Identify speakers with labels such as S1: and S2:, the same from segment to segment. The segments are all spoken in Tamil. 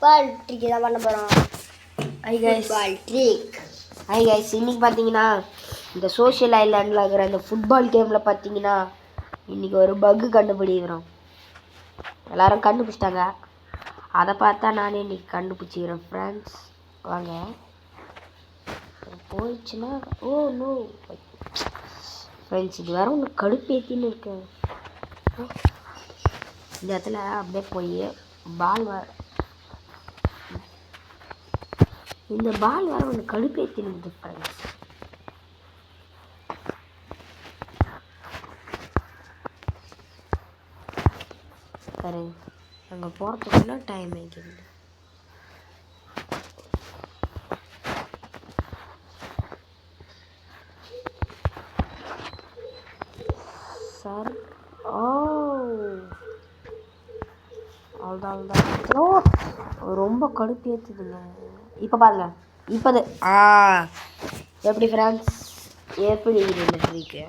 S1: பால் ட்ரிக் தான் பண்ண போகிறோம். பால் ட்ரிக்.
S2: ஹை கைஸ், இன்னைக்கு பார்த்தீங்கன்னா இந்த சோஷியல் ஐலாண்டில் இருக்கிற இந்த ஃபுட்பால் கேமில் பார்த்தீங்கன்னா இன்றைக்கி ஒரு பக்கு கண்டுபிடிக்கிறோம். எல்லோரும் கண்டுபிடிச்சிட்டாங்க. அதை பார்த்தா நானே இன்றைக்கி கண்டுபிடிச்சிக்கிறேன் ஃப்ரெண்ட்ஸ். வாங்க போயிடுச்சுன்னா நோ ஃப்ரெண்ட்ஸ், இது வேறு ஒன்று கடுப்பேற்றின்னு இருக்கு. இந்த இடத்துல அப்படியே போய் இந்த பால் வேறு ஒன்று கடுப்பேற்றினுக்குது ஃப்ரெண்ட்ஸ். சரி, அங்கே போகிறதுக்குள்ள டைம் ஆகிடுது. சார் ரொம்ப கடுப்பு ஏற்றுதுங்க. இப்போ பாருங்க, இப்போது எப்படி ஃப்ரெண்ட்ஸ், எப்படி இருக்கு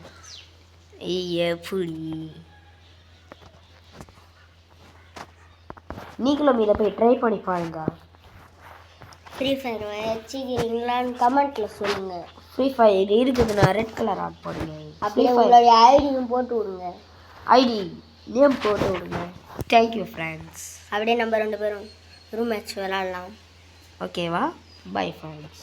S2: எப்படி நீங்களும் இதை போய் ட்ரை பண்ணி பாருங்க.
S1: ஃப்ரீ ஃபயர் வச்சுக்கிறீங்களான்னு கமெண்ட்டில் சொல்லுங்கள்.
S2: ஃப்ரீ ஃபயர் இருக்குதுண்ணா, ரெட் கலர் ஆட் போடுங்க.
S1: அப்படியே உங்களுடைய ஐடியும் போட்டு விடுங்க.
S2: ஐடி நேம் போட்டு விடுங்க. Thank you friends.
S1: அப்படியே நம்ம 2 பேரும் ரூம் மேட்ச் விளாட்லாம்.
S2: ஓகேவா? Bye friends.